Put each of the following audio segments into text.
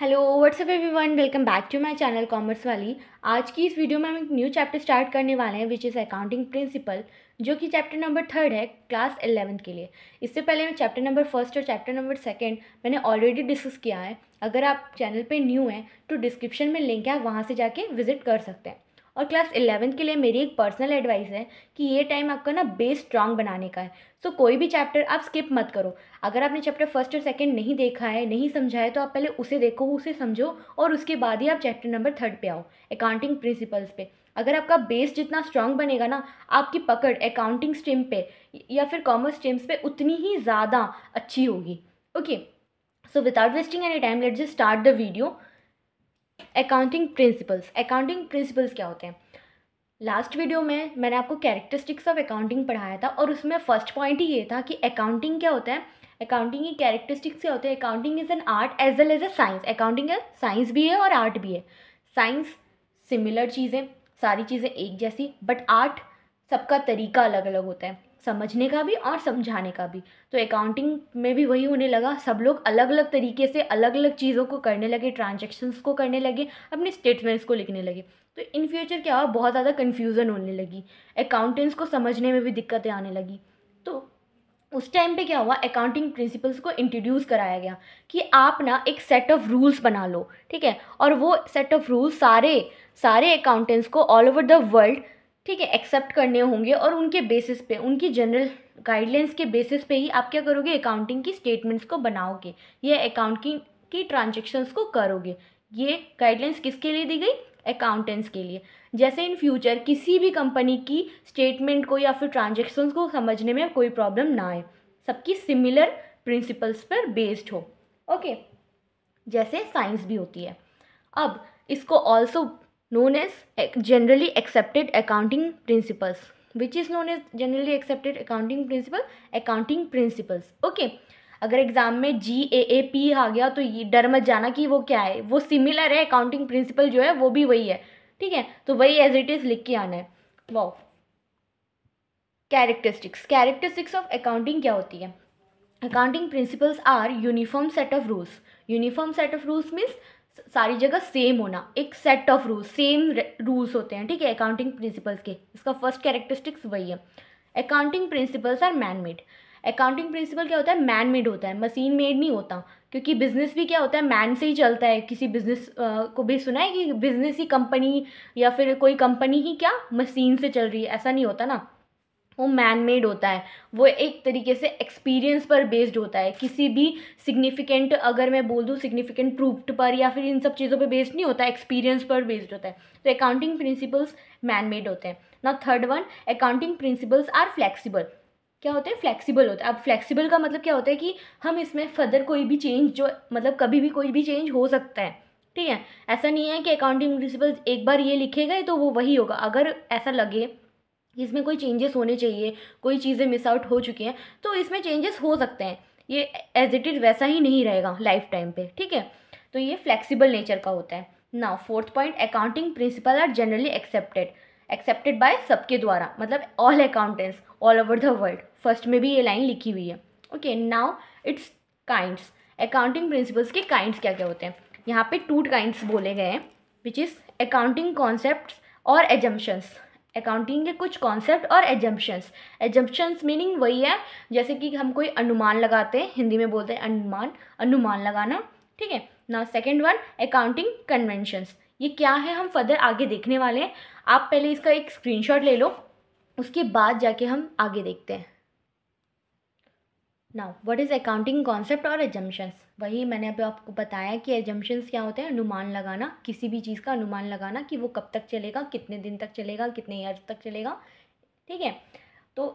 Hello what's up everyone, welcome back to my channel commerce वाली। आज की इस वीडियो में हम एक न्यू चैप्टर स्टार्ट करने वाले हैं विच इज़ अकाउंटिंग प्रिंसिपल, जो कि चैप्टर नंबर 3 है क्लास 11th के लिए। इससे पहले मैं चैप्टर नंबर 1 और चैप्टर नंबर 2 मैंने ऑलरेडी डिस्कस किया है। अगर आप चैनल पे न्यू हैं तो डिस्क्रिप्शन में लिंक है, आप वहाँ से जाके विजिट कर सकते हैं। और क्लास 11th के लिए मेरी एक पर्सनल एडवाइस है कि ये टाइम आपका ना बेस स्ट्रांग बनाने का है। सो कोई भी चैप्टर आप स्किप मत करो। अगर आपने चैप्टर 1 और 2 नहीं देखा है, नहीं समझा है, तो आप पहले उसे देखो, उसे समझो और उसके बाद ही आप चैप्टर नंबर 3 पे आओ, अकाउंटिंग प्रिंसिपल्स पे। अगर आपका बेस जितना स्ट्रांग बनेगा ना, आपकी पकड़ अकाउंटिंग स्ट्रीम पे या फिर कॉमर्स स्ट्रीम्स पे उतनी ही ज़्यादा अच्छी होगी। Okay, so without wasting any time let's just start the video. Accounting principles क्या होते हैं? लास्ट वीडियो में मैंने आपको कैरेक्टरिस्टिक्स ऑफ अकाउंटिंग पढ़ाया था और उसमें फर्स्ट पॉइंट ही ये था कि अकाउंटिंग क्या होता है, अकाउंटिंग की कैरेक्टरिस्टिक्स क्या होते हैं। Accounting is an art as well as a science. Accounting है साइंस भी है और आर्ट भी है। साइंस सिमिलर चीज़ें, सारी चीज़ें एक जैसी, बट आर्ट सबका तरीका अलग अलग होता है, समझने का भी और समझाने का भी। तो अकाउंटिंग में भी वही होने लगा, सब लोग अलग अलग तरीके से अलग अलग चीज़ों को करने लगे, ट्रांजेक्शन्स को करने लगे, अपने स्टेटमेंट्स को लिखने लगे। तो इन फ्यूचर क्या हुआ, बहुत ज़्यादा कन्फ्यूज़न होने लगी, अकाउंटेंट्स को समझने में भी दिक्कतें आने लगी। तो उस टाइम पे क्या हुआ, अकाउंटिंग प्रिंसिपल्स को इंट्रोड्यूस कराया गया कि आप ना एक सेट ऑफ रूल्स बना लो, ठीक है। और वो सेट ऑफ रूल्स सारे सारे अकाउंटेंट्स को ऑल ओवर द वर्ल्ड, ठीक है, एक्सेप्ट करने होंगे। और उनके बेसिस पे, उनकी जनरल गाइडलाइंस के बेसिस पे ही आप क्या करोगे, अकाउंटिंग की स्टेटमेंट्स को बनाओगे, ये अकाउंटिंग की ट्रांजेक्शन्स को करोगे। ये गाइडलाइंस किसके लिए दी गई, अकाउंटेंट्स के लिए। जैसे इन फ्यूचर किसी भी कंपनी की स्टेटमेंट को या फिर ट्रांजेक्शन्स को समझने में कोई प्रॉब्लम ना आए, सबकी सिमिलर प्रिंसिपल्स पर बेस्ड हो। ओके, जैसे साइंस भी होती है। अब इसको also known as generally accepted accounting principles, which is known as generally accepted accounting principles. Okay, अगर एग्जाम में GAAP आ गया तो ये डर मत जाना कि वो क्या है, वो सिमिलर है, अकाउंटिंग प्रिंसिपल जो है वो भी वही है, ठीक है। तो वही एज इट इज़ लिख के आना है। वाओ, कैरेक्टरिस्टिक्स ऑफ अकाउंटिंग क्या होती है? Accounting principles are uniform set of rules. Uniform set of rules means सारी जगह सेम होना, एक set of rules, same rules होते हैं, ठीक है, अकाउंटिंग प्रिंसिपल्स के। इसका फर्स्ट कैरेक्टरिस्टिक्स वही है। Accounting principles are man made. Accounting principle क्या होता है, मैन मेड होता है, मशीन मेड नहीं होता। क्योंकि बिजनेस भी क्या होता है, मैन से ही चलता है। किसी बिजनेस को भी सुना है कि बिजनेस ही कंपनी या फिर कोई कंपनी ही क्या मशीन से चल रही है? ऐसा नहीं होता ना, वो मैन मेड होता है। वो एक तरीके से एक्सपीरियंस पर बेस्ड होता है। किसी भी सिग्निफिकेंट, अगर मैं बोल दूँ सिग्निफिकेंट प्रूफ्ड पर या फिर इन सब चीज़ों पे बेस्ड नहीं होता, एक्सपीरियंस पर बेस्ड होता है। तो अकाउंटिंग प्रिंसिपल्स मैन मेड होते हैं ना। Third one, accounting principles are flexible. क्या होते हैं, फ्लेक्सिबल होता है। अब फ्लेक्सिबल का मतलब क्या होता है कि हम इसमें फर्दर कोई भी चेंज, जो मतलब कभी भी कोई भी चेंज हो सकता है, ठीक है। ऐसा नहीं है कि अकाउंटिंग प्रिंसिपल्स एक बार ये लिखे गए तो वो वही होगा। अगर ऐसा लगे इसमें कोई चेंजेस होने चाहिए, कोई चीज़ें मिस आउट हो चुकी हैं, तो इसमें चेंजेस हो सकते हैं। ये एज इट इज़ वैसा ही नहीं रहेगा लाइफ टाइम पे, ठीक है। तो ये फ्लेक्सिबल नेचर का होता है। Now fourth point, accounting principle are generally accepted by सबके द्वारा, मतलब all accountants all over the world. First में भी ये लाइन लिखी हुई है। Okay, now its kinds. Accounting principles के काइंड्स क्या क्या होते हैं? यहाँ पे 2 काइंड्स बोले गए हैं, विच इज़ अकाउंटिंग कॉन्सेप्ट्स और एजम्पशंस। अकाउंटिंग के कुछ कॉन्सेप्ट और एजम्पशंस मीनिंग वही है, जैसे कि हम कोई अनुमान लगाते हैं, हिंदी में बोलते हैं अनुमान लगाना, ठीक है ना। Second one, accounting conventions. ये क्या है हम फर्दर आगे देखने वाले हैं। आप पहले इसका एक स्क्रीनशॉट ले लो, उसके बाद जाके हम आगे देखते हैं। Now what is accounting concept और एजम्पशंस? वही मैंने अभी आपको बताया कि एजम्पशंस क्या होते हैं, अनुमान लगाना, किसी भी चीज़ का अनुमान लगाना कि वो कब तक चलेगा, कितने दिन तक चलेगा, कितने ईयर तक चलेगा, ठीक है। तो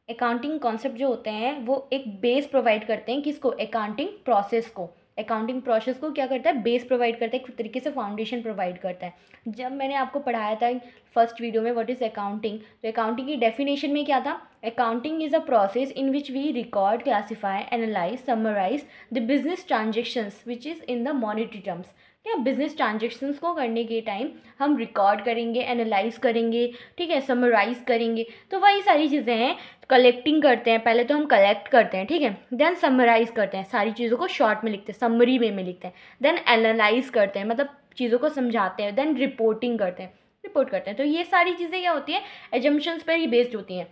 अकाउंटिंग कॉन्सेप्ट जो होते हैं वो एक बेस प्रोवाइड करते हैं, किसको, अकाउंटिंग प्रोसेस को। अकाउंटिंग प्रोसेस को क्या करता है, बेस प्रोवाइड करता है, एक तरीके से फाउंडेशन प्रोवाइड करता है। जब मैंने आपको पढ़ाया था फर्स्ट वीडियो में व्हाट इज़ अकाउंटिंग, तो अकाउंटिंग की डेफिनेशन में क्या था, accounting is a process in which we record, classify, analyse, summarise the business transactions which is in the monetary terms. क्या बिजनेस ट्रांजेक्शन्स को करने के टाइम हम रिकॉर्ड करेंगे, एनालाइज करेंगे, ठीक है, समराइज करेंगे। तो वही सारी चीज़ें हैं, कलेक्टिंग करते हैं, पहले तो हम कलेक्ट करते हैं, ठीक है, देन समराइज़ करते हैं, सारी चीज़ों को शॉर्ट में लिखते हैं, समरी वे में लिखते हैं, देन एनालाइज करते हैं, मतलब चीज़ों को समझाते हैं, देन रिपोर्टिंग करते हैं, रिपोर्ट करते हैं। तो ये सारी चीज़ें क्या होती हैं, एजम्पशंस पर ही बेस्ड होती हैं,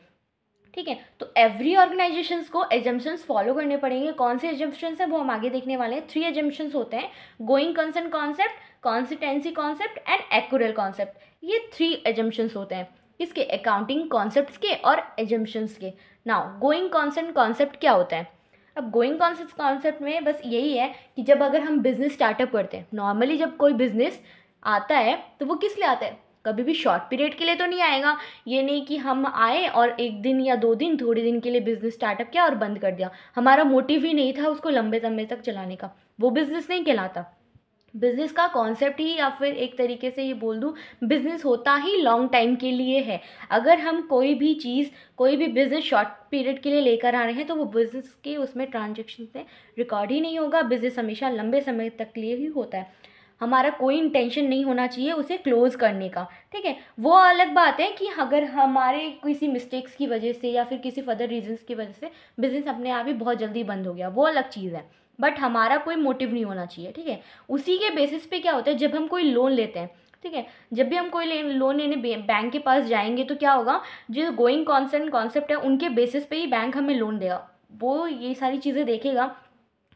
ठीक है। तो एवरी ऑर्गेनाइजेशंस को एजम्पशंस फॉलो करने पड़ेंगे। कौन से एजम्पशंस हैं वो हम आगे देखने वाले हैं। 3 एजम्पशंस होते हैं, going concern concept, consistency concept and accrual concept. ये 3 एजम्पशंस होते हैं, किसके, अकाउंटिंग कॉन्सेप्ट्स के और एजम्पशंस के। नाउ गोइंग कंसर्न कॉन्सेप्ट क्या होता है। अब गोइंग कॉन्सेप्ट में बस यही है कि जब अगर हम बिजनेस स्टार्टअप करते हैं, नॉर्मली जब कोई बिजनेस आता है तो वो किस लिए आता है, कभी भी शॉर्ट पीरियड के लिए तो नहीं आएगा। ये नहीं कि हम आए और 1 दिन या 2 दिन थोड़े दिन के लिए बिजनेस स्टार्टअप किया और बंद कर दिया। हमारा मोटिव ही नहीं था उसको लंबे समय तक चलाने का, वो बिजनेस नहीं कहलाता। बिजनेस का कॉन्सेप्ट ही, या फिर एक तरीके से ये बोल दूँ, बिजनेस होता ही लॉन्ग टाइम के लिए है। अगर हम कोई भी चीज़, कोई भी बिजनेस शॉर्ट पीरियड के लिए लेकर आ रहे हैं तो वो बिजनेस के उसमें ट्रांजेक्शन में रिकॉर्ड ही नहीं होगा। बिजनेस हमेशा लंबे समय तक के लिए ही होता है। हमारा कोई इंटेंशन नहीं होना चाहिए उसे क्लोज करने का, ठीक है। वो अलग बात है कि अगर हमारे किसी मिस्टेक्स की वजह से या फिर किसी फर्दर रीजंस की वजह से बिजनेस अपने आप ही बहुत जल्दी बंद हो गया, वो अलग चीज़ है, बट हमारा कोई मोटिव नहीं होना चाहिए, ठीक है। उसी के बेसिस पे क्या होता है, जब हम कोई लोन लेते हैं, ठीक है, जब भी हम कोई लोन लेने बैंक के पास जाएंगे तो क्या होगा, जो गोइंग कॉन्सर्न कॉन्सेप्ट है उनके बेसिस पे ही बैंक हमें लोन देगा। वो ये सारी चीज़ें देखेगा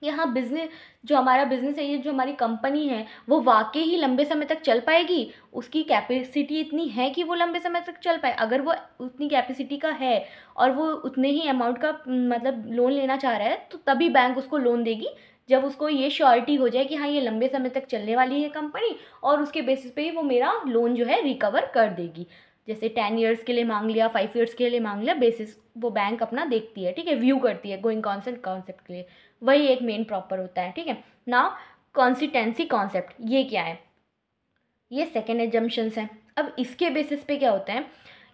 कि हाँ बिज़नेस, जो हमारा बिज़नेस है, ये जो हमारी कंपनी है, वो वाकई ही लंबे समय तक चल पाएगी, उसकी कैपेसिटी इतनी है कि वो लंबे समय तक चल पाए। अगर वो उतनी कैपेसिटी का है और वो उतने ही अमाउंट का मतलब लोन लेना चाह रहा है, तो तभी बैंक उसको लोन देगी, जब उसको ये श्योरिटी हो जाए कि हाँ ये लंबे समय तक चलने वाली है कंपनी, और उसके बेसिस पे ही वो मेरा लोन जो है रिकवर कर देगी। जैसे 10 ईयर्स के लिए मांग लिया, 5 ईयर्स के लिए मांग लिया, बेसिस वो बैंक अपना देखती है, ठीक है, व्यू करती है गोइंग कॉन्सेप्ट कॉन्सेप्ट के लिए। वही एक मेन प्रॉपर होता है, ठीक है। नाउ कॉन्सिस्टेंसी कॉन्सेप्ट, ये क्या है, ये सेकेंड एजम्पशंस है। अब इसके बेसिस पे क्या होता है,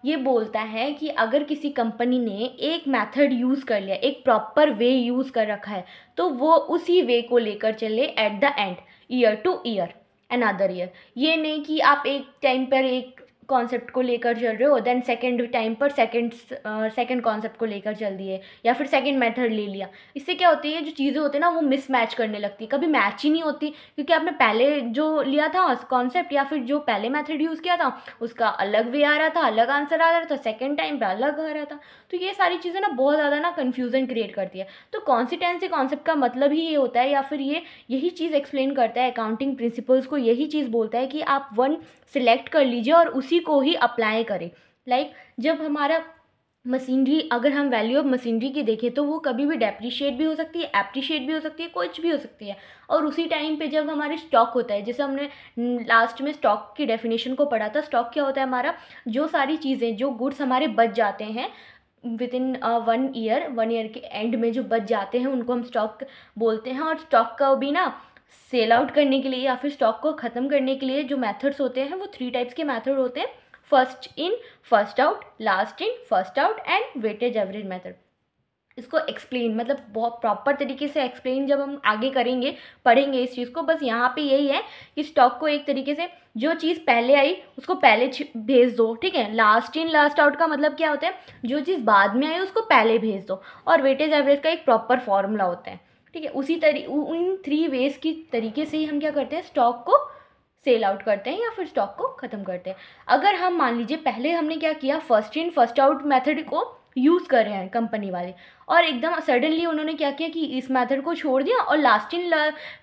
ये बोलता है कि अगर किसी कंपनी ने एक मेथड यूज़ कर लिया, एक प्रॉपर वे यूज़ कर रखा है, तो वो उसी वे को लेकर चले at the end, year two year, another year. ये नहीं कि आप एक टाइम पर एक कॉन्सेप्ट को लेकर चल रहे हो, देन सेकेंड टाइम पर सेकेंड कॉन्सेप्ट को लेकर चल दिए, या फिर सेकेंड मेथड ले लिया। इससे क्या होती है, जो चीज़ें होती है ना वो मिसमैच करने लगती है, कभी मैच ही नहीं होती, क्योंकि आपने पहले जो लिया था कॉन्सेप्ट या फिर जो पहले मेथड यूज़ किया था उसका अलग वे आ रहा था, अलग आंसर आ रहा था, सेकेंड टाइम पर अलग आ रहा था। तो ये सारी चीज़ें ना बहुत ज़्यादा ना कन्फ्यूज़न क्रिएट करती है। तो कॉन्सिस्टेंसी कॉन्सेप्ट का मतलब ही ये होता है, या फिर ये यही चीज़ एक्सप्लेन करता है, अकाउंटिंग प्रिंसिपल्स को यही चीज़ बोलता है कि आप वन सिलेक्ट कर लीजिए और उसी को ही अप्लाई करें। लाइक जब हमारा मशीनरी, अगर हम वैल्यू ऑफ मशीनरी की देखें तो वो कभी भी डेप्रिशिएट भी हो सकती है, एप्रिशिएट भी हो सकती है, कुछ भी हो सकती है। और उसी टाइम पे जब हमारे स्टॉक होता है, जैसे हमने लास्ट में स्टॉक की डेफिनेशन को पढ़ा था, स्टॉक क्या होता है हमारा, जो सारी चीज़ें, जो गुड्स हमारे बच जाते हैं विद इन 1 ईयर के एंड में जो बच जाते हैं उनको हम स्टॉक बोलते हैं। और स्टॉक का भी ना सेल आउट करने के लिए या फिर स्टॉक को ख़त्म करने के लिए जो मेथड्स होते हैं वो 3 टाइप्स के मेथड होते हैं, first in first out, last in first out and weightage average method. इसको एक्सप्लेन, मतलब बहुत प्रॉपर तरीके से एक्सप्लेन जब हम आगे करेंगे, पढ़ेंगे इस चीज़ को। बस यहाँ पे यही है कि स्टॉक को एक तरीके से जो चीज़ पहले आई उसको पहले भेज दो, ठीक है। लास्ट इन लास्ट आउट का मतलब क्या होता है, जो चीज़ बाद में आई उसको पहले भेज दो। और वेटेज एवरेज का एक प्रॉपर फॉर्मूला होता है, ठीक है। उसी उन 3 वेज की तरीके से ही हम क्या करते हैं, स्टॉक को सेल आउट करते हैं या फिर स्टॉक को ख़त्म करते हैं। अगर हम मान लीजिए पहले हमने क्या किया, first in first out method को यूज़ कर रहे हैं कंपनी वाले, और एकदम सडनली उन्होंने क्या किया कि इस मेथड को छोड़ दिया और लास्ट इन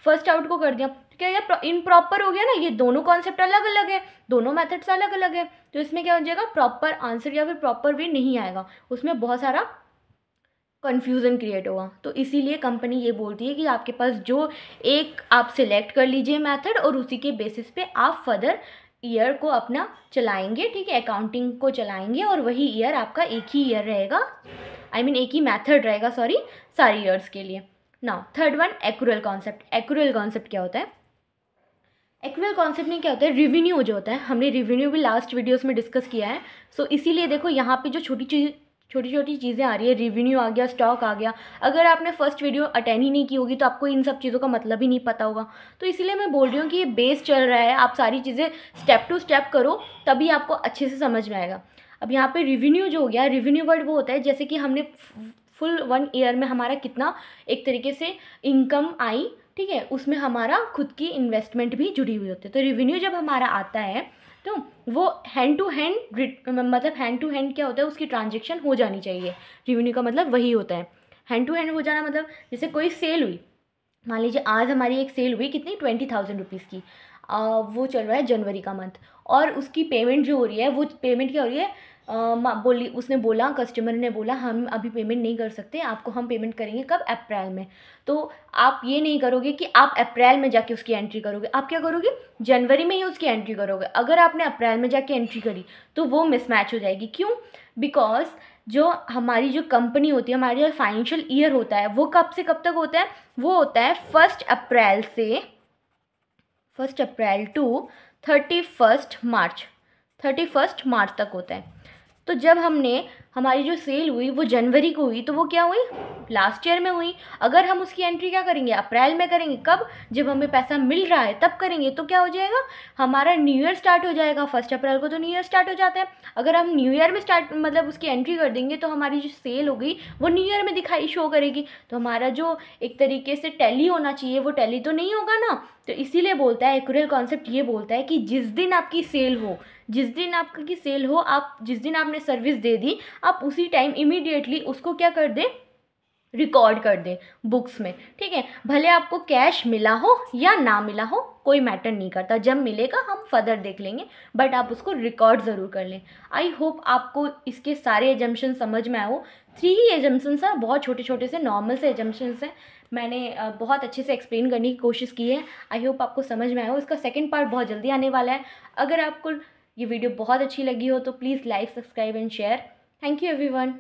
फर्स्ट आउट को कर दिया, तो क्या यह इम्प्रॉपर हो गया ना। ये दोनों कॉन्सेप्ट अलग अलग है, दोनों मेथड्स अलग अलग है, तो इसमें क्या हो जाएगा, प्रॉपर आंसर या फिर प्रॉपर वे नहीं आएगा, उसमें बहुत सारा कन्फ्यूज़न क्रिएट होगा। तो इसीलिए कंपनी ये बोलती है कि आपके पास जो एक आप सिलेक्ट कर लीजिए मेथड, और उसी के बेसिस पे आप फर्दर ईयर को अपना चलाएंगे, ठीक है, अकाउंटिंग को चलाएंगे, और वही ईयर आपका एक ही ईयर रहेगा, एक ही मेथड रहेगा, सॉरी, सारे ईयर्स के लिए। Now third one, accrual concept. Accrual concept क्या होता है, एक्यूरेल कॉन्सेप्ट में क्या होता है, रिवेन्यू जो होता है, हमने रिवेन्यू भी लास्ट वीडियोस में डिस्कस किया है। सो इसीलिए देखो यहाँ पे जो छोटी छोटी चीज़ें आ रही है, रिवेन्यू आ गया, स्टॉक आ गया। अगर आपने फर्स्ट वीडियो अटेंड ही नहीं की होगी तो आपको इन सब चीज़ों का मतलब ही नहीं पता होगा। तो इसीलिए मैं बोल रही हूँ कि ये बेस चल रहा है, आप सारी चीज़ें स्टेप टू स्टेप करो, तभी आपको अच्छे से समझ में आएगा। अब यहाँ पे रेवेन्यू जो हो गया, रेवेन्यू वर्ड वो होता है जैसे कि हमने फुल 1 ईयर में हमारा कितना एक तरीके से इनकम आई, ठीक है, उसमें हमारा खुद की इन्वेस्टमेंट भी जुड़ी हुई होती है। तो रेवेन्यू जब हमारा आता है तो वो हैंड टू हैंड, मतलब हैंड टू हैंड क्या होता है, उसकी ट्रांजेक्शन हो जानी चाहिए। रेवेन्यू का मतलब वही होता है, हैंड टू हैंड हो जाना। मतलब जैसे कोई सेल हुई, मान लीजिए आज हमारी एक सेल हुई कितनी 20,000 रुपीज़ की, वो चल रहा है जनवरी का मंथ, और उसकी पेमेंट जो हो रही है वो पेमेंट क्या हो रही है, बोली उसने बोला, कस्टमर ने बोला हम अभी पेमेंट नहीं कर सकते, आपको हम पेमेंट करेंगे कब, अप्रैल में। तो आप ये नहीं करोगे कि आप अप्रैल में जाके उसकी एंट्री करोगे, आप क्या करोगे, जनवरी में ही उसकी एंट्री करोगे। अगर आपने अप्रैल में जाके एंट्री करी तो वो मिसमैच हो जाएगी। क्यों? बिकॉज जो हमारी जो कंपनी होती है, हमारी जो फाइनेंशियल ईयर होता है वो कब से कब तक होता है, वो होता है 1 अप्रैल से 1 अप्रैल टू 31 मार्च तक होता है। तो जब हमारी जो सेल हुई वो जनवरी को हुई, तो वो क्या हुई, लास्ट ईयर में हुई। अगर हम उसकी एंट्री क्या करेंगे, अप्रैल में करेंगे, कब, जब हमें पैसा मिल रहा है तब करेंगे, तो क्या हो जाएगा, हमारा न्यू ईयर स्टार्ट हो जाएगा। 1 अप्रैल को तो न्यू ईयर स्टार्ट हो जाता है। अगर हम न्यू ईयर में मतलब उसकी एंट्री कर देंगे तो हमारी जो सेल हो गई वो न्यू ईयर में दिखाई शो करेगी। तो हमारा जो एक तरीके से टैली होना चाहिए वो टैली तो नहीं होगा ना। तो इसीलिए बोलता है एक्यूरेल कॉन्सेप्ट, ये बोलता है कि जिस दिन आपकी सेल हो, आप जिस दिन आपने सर्विस दे दी, आप उसी टाइम इमीडिएटली उसको क्या कर दे, रिकॉर्ड कर दे बुक्स में, ठीक है। भले आपको कैश मिला हो या ना मिला हो, कोई मैटर नहीं करता, जब मिलेगा हम फर्दर देख लेंगे, बट आप उसको रिकॉर्ड ज़रूर कर लें। आई होप आपको इसके सारे एजम्पशन समझ में आए हो। 3 ही एजम्पशंस हैं, बहुत छोटे छोटे से नॉर्मल से एजम्पशंस हैं। मैंने बहुत अच्छे से एक्सप्लेन करने की कोशिश की है। आई होप आपको समझ में आया हो। इसका सेकेंड पार्ट बहुत जल्दी आने वाला है। अगर आपको ये वीडियो बहुत अच्छी लगी हो तो please like, subscribe and share. Thank you everyone.